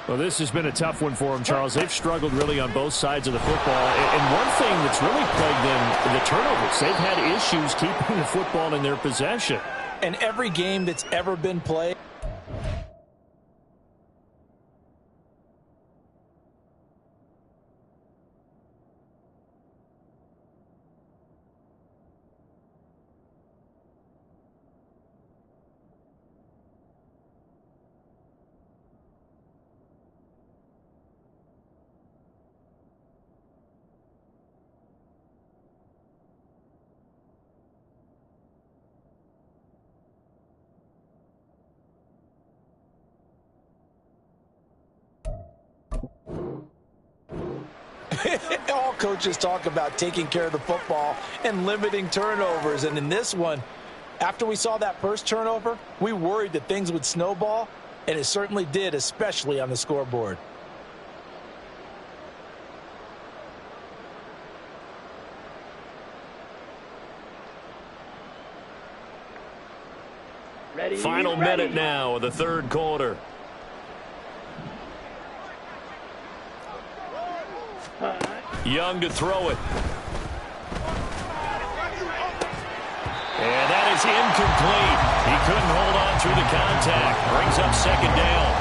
Well, this has been a tough one for them, Charles. They've struggled really on both sides of the football. And one thing that's really plagued them, the turnovers. They've had issues keeping the football in their possession. And every game that's ever been played, all coaches talk about taking care of the football and limiting turnovers. And in this one, after we saw that first turnover, we worried that things would snowball, and it certainly did, especially on the scoreboard. Final minute now of the third quarter. Young to throw it. And that is incomplete. He couldn't hold on through the contact. Brings up second down.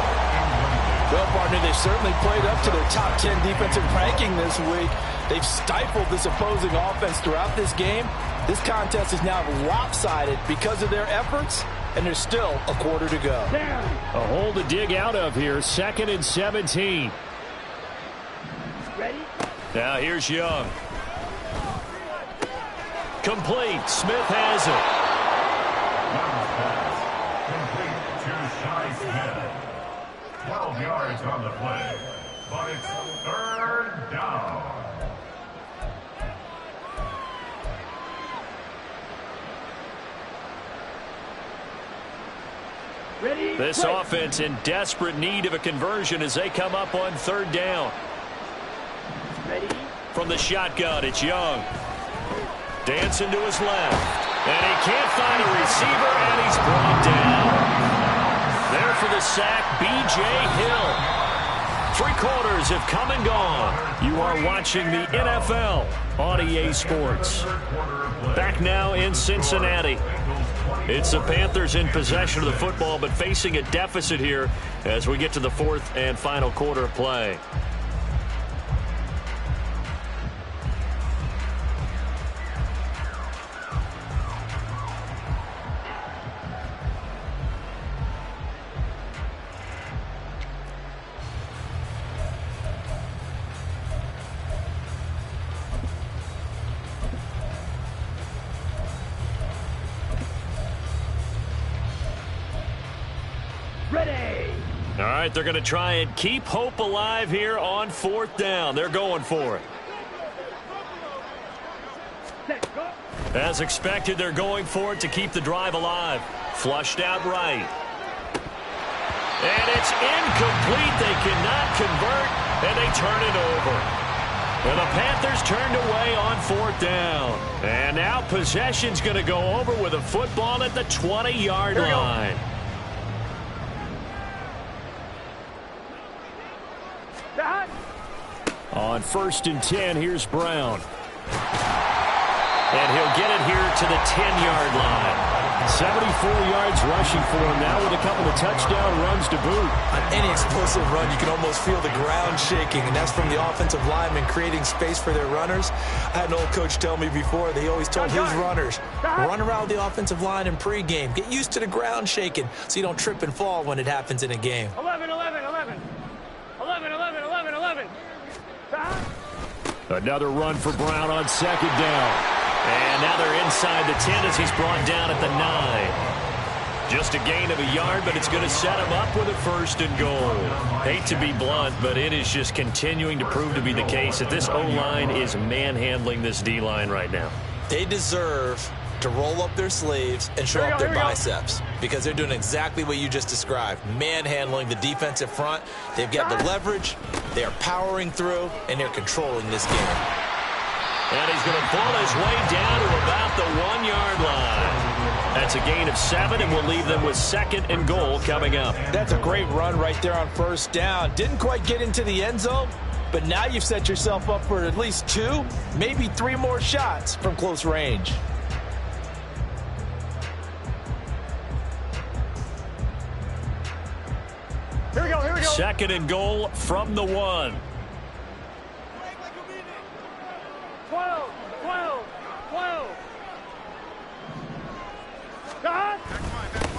Well, partner, they've certainly played up to their top 10 defensive ranking this week. They've stifled this opposing offense throughout this game. This contest is now lopsided because of their efforts, and there's still a quarter to go. A hole to dig out of here. 2nd and 17. Ready? Now here's Young. Complete. Smith has it. Complete to Shi Smith. 12 yards on the play, but it's third down. Ready? This offense in desperate need of a conversion as they come up on third down. Ready? From the shotgun, it's Young. Dancing to his left. And he can't find a receiver, and he's brought down. There for the sack, B.J. Hill. 3 quarters have come and gone. You are watching the NFL on EA Sports. Back now in Cincinnati. It's the Panthers in possession of the football, but facing a deficit here as we get to the 4th and final quarter of play. All right, they're going to try and keep hope alive here on 4th down. They're going for it. As expected, they're going for it to keep the drive alive. Flushed out right. And it's incomplete. They cannot convert, and they turn it over. And the Panthers turned away on 4th down. And now possession's going to go over with a football at the 20-yard line. On 1st and 10, here's Brown. And he'll get it here to the 10-yard line. 74 yards rushing for him now with a couple of touchdown runs to boot. On any explosive run, you can almost feel the ground shaking, and that's from the offensive linemen creating space for their runners. I had an old coach tell me before, they always told his runners, run around the offensive line in pregame. Get used to the ground shaking so you don't trip and fall when it happens in a game. 11, 11, 11. 11, 11, 11, 11. Another run for Brown on 2nd down. And now they're inside the 10 as he's brought down at the 9. Just a gain of a yard, but it's going to set him up with a 1st and goal. Hate to be blunt, but it is just continuing to prove to be the case that this O-line is manhandling this D-line right now. They deserve to roll up their sleeves and show up their biceps because they're doing exactly what you just described, manhandling the defensive front. They've got the leverage, they're powering through, and they're controlling this game. And he's going to pull his way down to about the 1-yard line. That's a gain of 7, and we'll leave them with 2nd and goal coming up. That's a great run right there on 1st down. Didn't quite get into the end zone, but now you've set yourself up for at least 2, maybe 3 more shots from close range. Here we go, here we go. 2nd and goal from the 1. 12, 12, 12.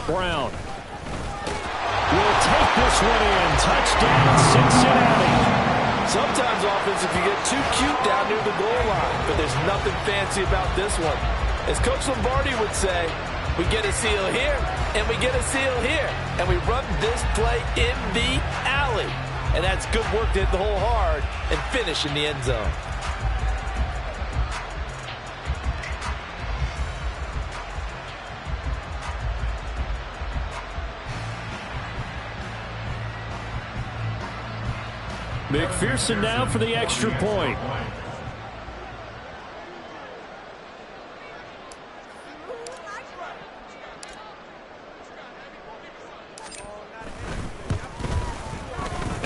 Brown will take this one in. Touchdown, Cincinnati. Sometimes offense, if you get too cute down near the goal line, but there's nothing fancy about this one. As Coach Lombardi would say, we get a seal here, and we get a seal here, and we run this play in the alley. And that's good work to hit the hole hard and finish in the end zone. McPherson now for the extra point.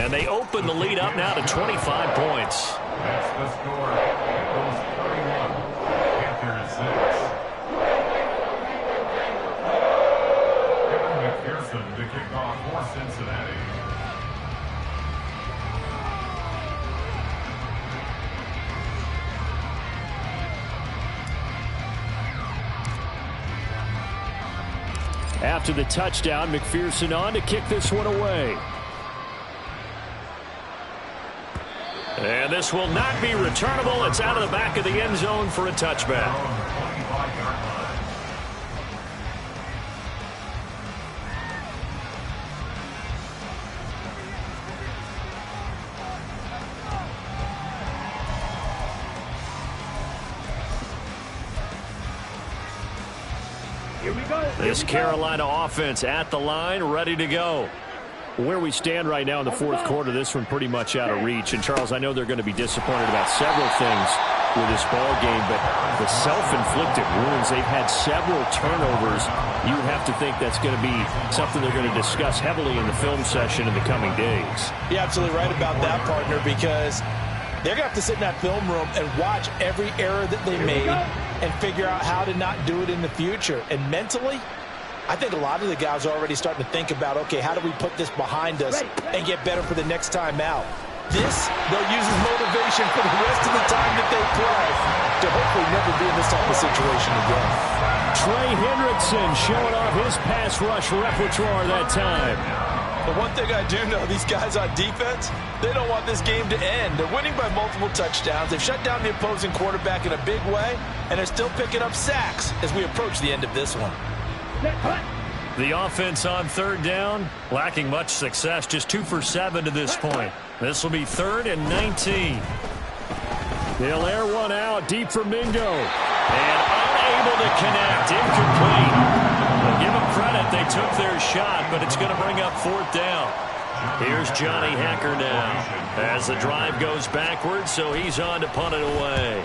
And they open the lead up now to 25 points. That's the score. Bengals 31, Panthers 6. Kevin McPherson to kick off for Cincinnati. After the touchdown, McPherson on to kick this one away. And this will not be returnable. It's out of the back of the end zone for a touchback. Here we go. This Carolina offense at the line, ready to go. Where we stand right now in the fourth quarter, this one pretty much out of reach. And, Charles, I know they're going to be disappointed about several things with this ball game, but the self-inflicted wounds, they've had several turnovers. You have to think that's going to be something they're going to discuss heavily in the film session in the coming days. You're absolutely right about that, partner, because they're going to have to sit in that film room and watch every error that they made and figure out how to not do it in the future. And mentally, I think a lot of the guys are already starting to think about, okay, how do we put this behind us and get better for the next time out? This, they'll use as motivation for the rest of the time that they play to hopefully never be in this type of situation again. Trey Hendrickson showing off his pass rush repertoire that time. The one thing I do know, these guys on defense, they don't want this game to end. They're winning by multiple touchdowns. They've shut down the opposing quarterback in a big way, and they're still picking up sacks as we approach the end of this one. The offense on third down, lacking much success, just 2 for 7 to this point. This will be 3rd and 19. They'll air one out deep for Mingo. And unable to connect, incomplete. We'll give them credit, they took their shot, but it's going to bring up 4th down. Here's Johnny Hacker now as the drive goes backwards, so he's on to punt it away.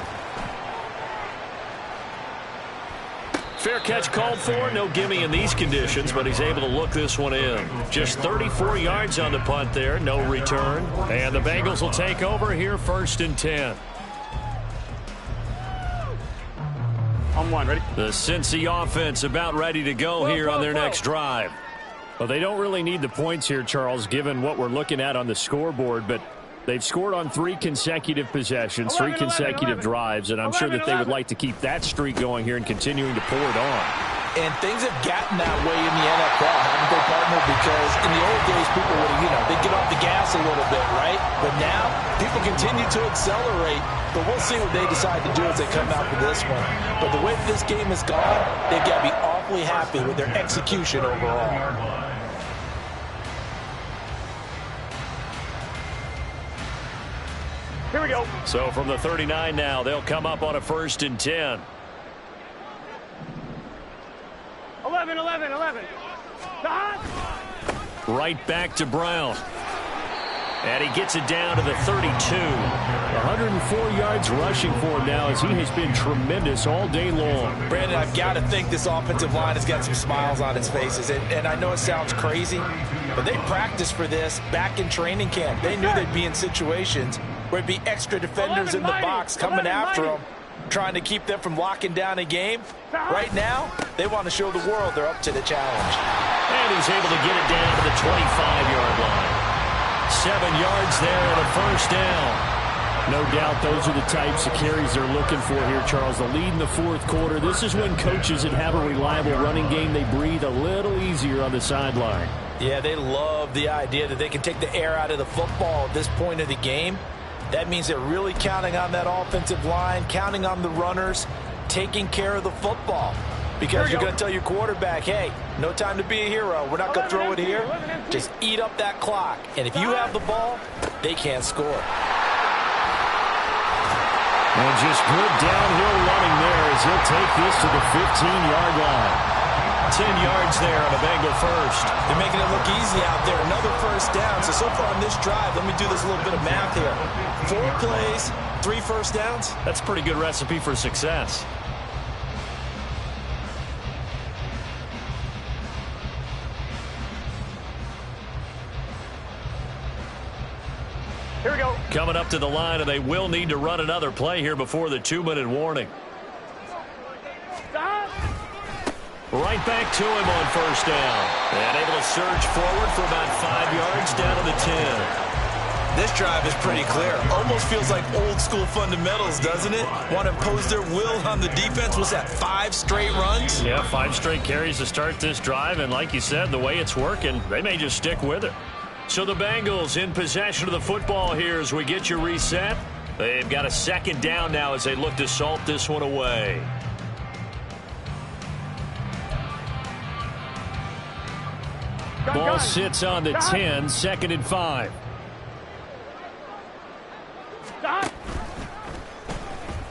Fair catch called for. No gimme in these conditions, but he's able to look this one in. Just 34 yards on the punt there. No return. And the Bengals will take over here 1st and 10. On one, ready? The Cincy offense about ready to go here on their next drive. Well, they don't really need the points here, Charles, given what we're looking at on the scoreboard, but they've scored on 3 consecutive possessions, 3 consecutive drives, and I'm sure that they would like to keep that streak going here and continuing to pour it on. And things have gotten that way in the NFL, haven't they, partner? Because in the old days, people would, they'd get off the gas a little bit, right? But now, people continue to accelerate, but we'll see what they decide to do as they come out for this one. But the way this game has gone, they've got to be awfully happy with their execution overall. Here we go. So from the 39 now, they'll come up on a 1st and 10. 11. Right back to Brown. And he gets it down to the 32. 104 yards rushing for him now as he has been tremendous all day long. Brandon, I've got to think this offensive line has got some smiles on its faces. And I know it sounds crazy, but they practiced for this back in training camp. They knew they'd be in situations where it'd be extra defenders in the box coming after them, trying to keep them from locking down a game. Right now, they want to show the world they're up to the challenge. And he's able to get it down to the 25-yard line. 7 yards there and a 1st down. No doubt those are the types of carries they're looking for here, Charles. The lead in the 4th quarter. This is when coaches that have a reliable running game, they breathe a little easier on the sideline. Yeah, they love the idea that they can take the air out of the football at this point of the game. That means they're really counting on that offensive line, counting on the runners, taking care of the football. Because you're going to tell your quarterback, hey, no time to be a hero. We're not going to throw it here. Just eat up that clock. And if you have the ball, they can't score. And just good downhill running there as he'll take this to the 15-yard line. 10 yards there on a Bengal first. They're making it look easy out there. Another 1st down. So far on this drive, let me do this little bit of math here. 4 plays, 3 1st downs. That's a pretty good recipe for success. coming up to the line, and they will need to run another play here before the 2-minute warning. Stop. Right back to him on first down. And able to surge forward for about 5 yards down to the 10. This drive is pretty clear. Almost feels like old school fundamentals, doesn't it? Want to impose their will on the defense. Was that 5 straight runs? Yeah, 5 straight carries to start this drive. And like you said, the way it's working, they may just stick with it. So the Bengals in possession of the football here as we get you reset. They've got a second down now as they look to salt this one away. Ball sits on the 10, 2nd and 5. Stop.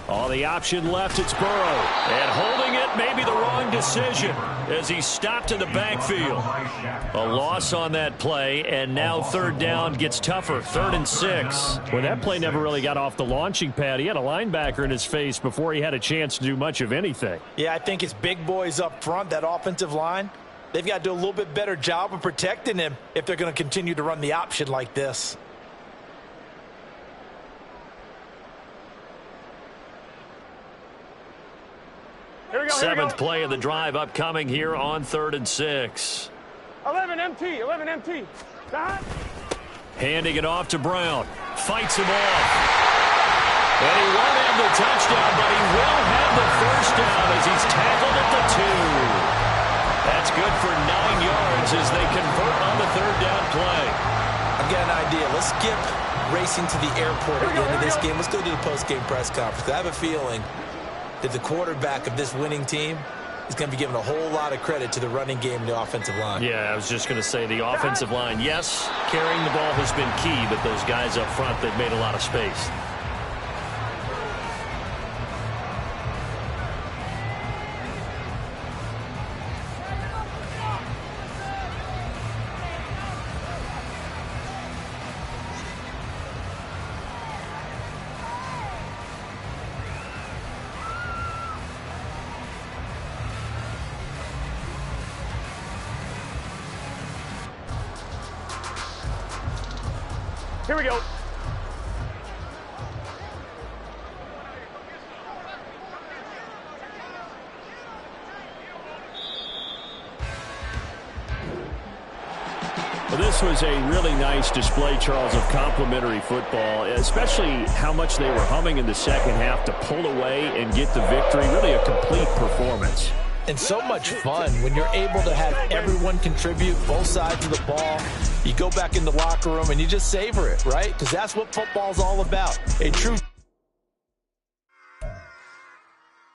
On the option left, it's Burrow. And holding it may be the wrong decision as he stopped in the backfield. A loss on that play, and now 3rd down gets tougher, 3rd and 6. Well, that play never really got off the launching pad. He had a linebacker in his face before he had a chance to do much of anything. Yeah, I think it's big boys up front, that offensive line. They've got to do a little bit better job of protecting him if they're going to continue to run the option like this. Here we go. 7th play of the drive upcoming here on 3rd and 6. 11 MT. 11 MT. Stop. Handing it off to Brown. Fights him off. And he won't have the touchdown, but he will have the first down as he's tackled at the 2. That's good for 9 yards as they convert on the 3rd down play. I've got an idea. Let's skip racing to the airport at the end of this game. Let's go to the post-game press conference. I have a feeling that the quarterback of this winning team is going to be giving a whole lot of credit to the running game and the offensive line. Yeah, I was just going to say the offensive line. Yes, carrying the ball has been key, but those guys up front, they've made a lot of space. Here we go. Well, this was a really nice display, Charles, of complimentary football, especially how much they were humming in the second half to pull away and get the victory. Really a complete performance. And so much fun when you're able to have everyone contribute, both sides of the ball. You go back in the locker room and you just savor it, right? Because that's what football's all about. A true